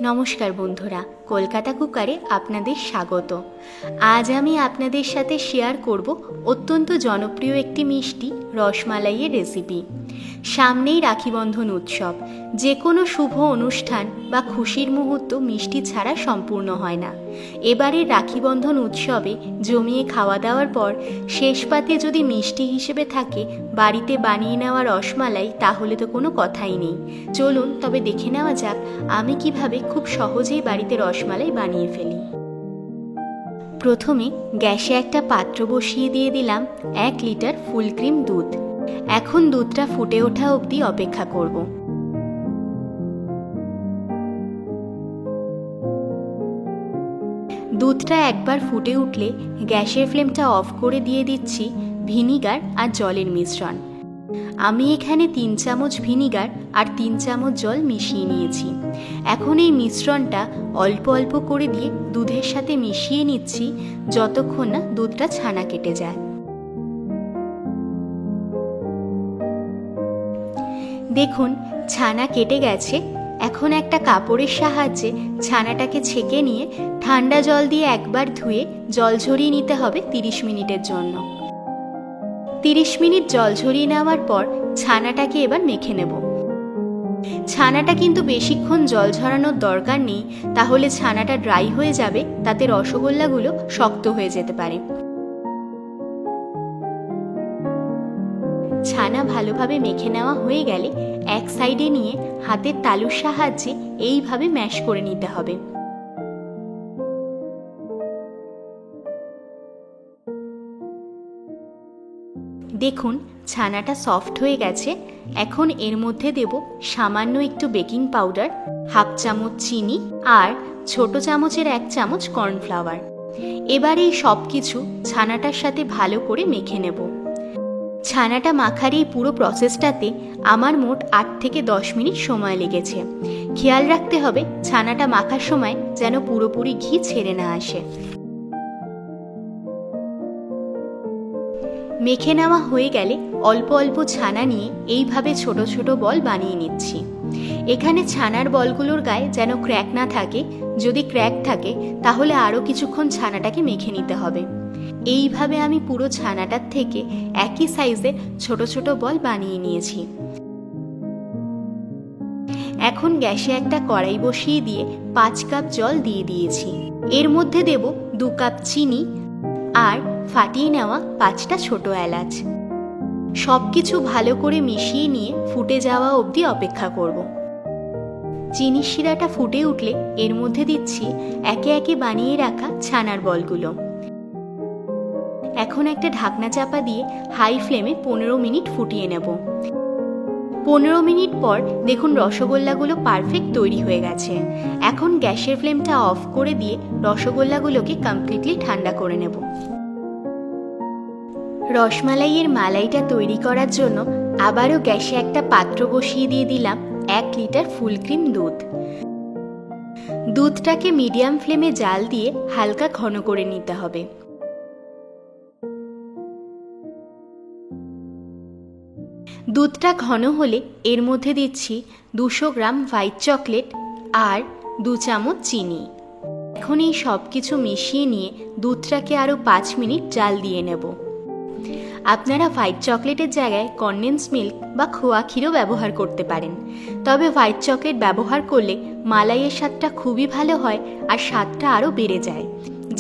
নমস্কার বন্ধুরা, কলকাতা কুকারে আপনাদের স্বাগত। আজ আমি আপনাদের সাথে শেয়ার করব অত্যন্ত জনপ্রিয় একটি মিষ্টি রসমালাইয়ের রেসিপি। সামনেই রাখিবন্ধন উৎসব। যে কোনো শুভ অনুষ্ঠান বা খুশির মুহূর্ত মিষ্টি ছাড়া সম্পূর্ণ হয় না। এবারের রাখিবন্ধন উৎসবে জমিয়ে খাওয়া দাওয়ার পর শেষ পাতে যদি মিষ্টি হিসেবে থাকে বাড়িতে বানিয়ে নেওয়া রসমালাই, তাহলে তো কোনো কথাই নেই। চলুন তবে দেখে নেওয়া যাক আমি কিভাবে খুব সহজেই বাড়িতে রসমালাই বানিয়ে ফেলি। প্রথমে গ্যাসে একটা পাত্র বসিয়ে দিয়ে দিলাম 1 লিটার ফুল ক্রিম দুধ। এখন দুধটা ফুটে ওঠা অবধি অপেক্ষা করব। দুধটা একবার ফুটে উঠলে গ্যাসের ফ্লেমটা অফ করে দিয়ে দিচ্ছি ভিনিগার আর জলের মিশ্রণ। আমি এখানে 3 চামচ ভিনিগার আর 3 চামচ জল মিশিয়ে নিয়েছি। এখন এই মিশ্রণটা অল্প অল্প করে দিয়ে দুধের সাথে মিশিয়ে নিচ্ছি যতক্ষণ না দুধটা ছানা কেটে যায়। দেখুন ছানা কেটে গেছে। এখন একটা কাপড়ের সাহায্যে ছানাটাকে ছেঁকে নিয়ে ঠান্ডা জল দিয়ে একবার ধুয়ে জল ঝরিয়ে নিতে হবে 30 মিনিটের জন্য। 30 মিনিট জল ঝরিয়ে নেওয়ার পর ছানাটাকে এবার মেখে নেব। ছানাটা কিন্তু বেশিক্ষণ জল ঝরানোর দরকার নেই, তাহলে ছানাটা ড্রাই হয়ে যাবে, তাতে রসগোল্লাগুলো শক্ত হয়ে যেতে পারে। ছানা ভালোভাবে মেখে নেওয়া হয়ে গেলে এক সাইডে নিয়ে হাতের তালুর সাহায্যে এইভাবে ম্যাশ করে নিতে হবে। দেখুন ছানাটা সফট হয়ে গেছে। এখন এর মধ্যে দেব সামান্য একটু বেকিং পাউডার, হাফ চামচ চিনি আর ছোট চামচের 1 চামচ কর্নফ্লাওয়ার। এবার এই সব কিছু ছানাটার সাথে ভালো করে মেখে নেব। ছানাটা মাখার এই পুরো প্রসেসটাতে আমার মোট 8 থেকে 10 মিনিট সময় লেগেছে। খেয়াল রাখতে হবে ছানাটা মাখার সময় যেন পুরোপুরি ঘি ছেড়ে না আসে। মেখে নেওয়া হয়ে গেলে অল্প অল্প ছানা নিয়ে এইভাবে ছোট ছোট বল বানিয়ে নিচ্ছি। এখানে ছানার বলগুলোর গায়ে যেন ক্র্যাক না থাকে। যদি ক্র্যাক থাকে তাহলে আরও কিছুক্ষণ ছানাটাকে মেখে নিতে হবে। এইভাবে আমি পুরো ছানাটার থেকে একই সাইজের ছোট ছোট বল বানিয়ে নিয়েছি। এখন গ্যাসে একটা কড়াই বসিয়ে দিয়ে 5 কাপ জল দিয়ে দিয়েছি। এর মধ্যে দেব 2 কাপ চিনি আর ফাটিয়ে নেওয়া 5টা ছোট এলাচ। সবকিছু ভালো করে মিশিয়ে নিয়ে ফুটে যাওয়া অবধি অপেক্ষা করব। চিনির শিরাটা ফুটে উঠলে এর মধ্যে দিচ্ছি একে একে বানিয়ে রাখা ছানার বলগুলো। এখন একটা ঢাকনা চাপা দিয়ে হাই ফ্লেমে 15 মিনিট ফুটিয়ে নেব। 15 মিনিট পর দেখুন রসগোল্লাগুলো পারফেক্ট তৈরি হয়ে গেছে। এখন গ্যাসের ফ্লেমটা অফ করে দিয়ে রসগোল্লাগুলোকে কমপ্লিটলি ঠান্ডা করে নেব। রসমালাইয়ের মালাইটা তৈরি করার জন্য আবারও গ্যাসে একটা পাত্র বসিয়ে দিয়ে দিলাম 1 লিটার ফুল ক্রিম দুধ। দুধটাকে মিডিয়াম ফ্লেমে জাল দিয়ে হালকা ঘন করে নিতে হবে। দুধটা ঘন হলে এর মধ্যে দিচ্ছি 200 গ্রাম হোয়াইট চকলেট আর 2 চামচ চিনি। এখন এই সব কিছু মিশিয়ে নিয়ে দুধটাকে আরও 5 মিনিট জাল দিয়ে নেব। আপনারা হোয়াইট চকলেটের জায়গায় কনডেন্স মিল্ক বা খোয়া ক্ষীরও ব্যবহার করতে পারেন। তবে হোয়াইট চকলেট ব্যবহার করলে মালাইয়ের স্বাদটা খুবই ভালো হয় আর স্বাদটা আরও বেড়ে যায়।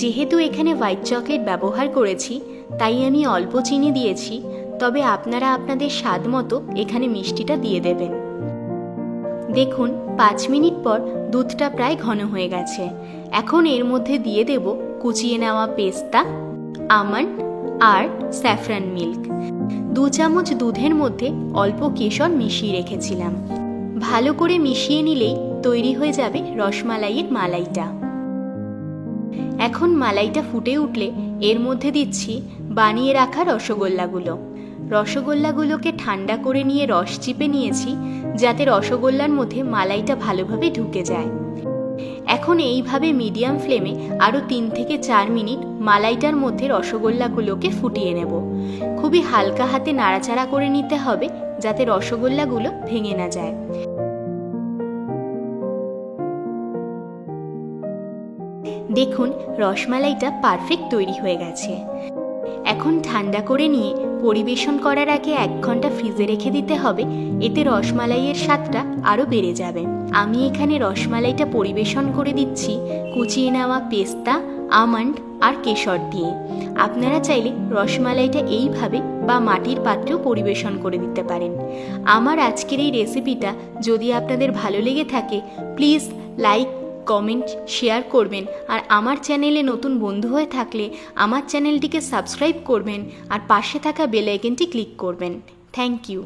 যেহেতু এখানে হোয়াইট চকলেট ব্যবহার করেছি তাই আমি অল্প চিনি দিয়েছি, তবে আপনারা আপনাদের স্বাদ মতো এখানে মিষ্টিটা দিয়ে দেবেন। দেখুন 5 মিনিট পর দুধটা প্রায় ঘন হয়ে গেছে। এখন এর মধ্যে দিয়ে দেব কুচিয়ে নেওয়া পেস্তা, আমন্ড আর স্যাফরান মিল্ক। 2 চামচ দুধের মধ্যে অল্প কেশর মিশিয়ে রেখেছিলাম। ভালো করে মিশিয়ে নিলেই তৈরি হয়ে যাবে রসমালাইয়ের মালাইটা। এখন মালাইটা ফুটে উঠলে এর মধ্যে দিচ্ছি বানিয়ে রাখা রসগোল্লাগুলো। রসগোল্লাগুলোকে ঠান্ডা করে নিয়ে রস চিপে নিয়েছি যাতে রসগোল্লার মধ্যে মালাইটা ভালোভাবে ঢুকে যায়। এখন এইভাবে মিডিয়াম ফ্লেমে আরও 3 থেকে 4 মিনিট মালাইটার মধ্যে রসগোল্লাগুলোকে ফুটিয়ে নেব। খুবই হালকা হাতে নাড়াচাড়া করে নিতে হবে যাতে রসগোল্লাগুলো ভেঙে না যায়। দেখুন রসমালাইটা পারফেক্ট তৈরি হয়ে গেছে। এখন ঠান্ডা করে নিয়ে পরিবেশন করার আগে 1 ঘন্টা ফ্রিজে রেখে দিতে হবে, এতে রসমালাইয়ের স্বাদটা আরও বেড়ে যাবে। আমি এখানে রসমালাইটা পরিবেশন করে দিচ্ছি কুচিয়ে নেওয়া পেস্তা, আমন্ড আর কেশর দিয়ে। আপনারা চাইলে রসমালাইটা এইভাবে বা মাটির পাত্রেও পরিবেশন করে দিতে পারেন। আমার আজকের এই রেসিপিটা যদি আপনাদের ভালো লেগে থাকে প্লিজ লাইক, কমেন্ট, শেয়ার করবেন। আর আমার চ্যানেলে নতুন বন্ধু হয়ে থাকলে আমার চ্যানেলটিকে সাবস্ক্রাইব করবেন আর পাশে থাকা বেল আইকনটি ক্লিক করবেন। Thank you.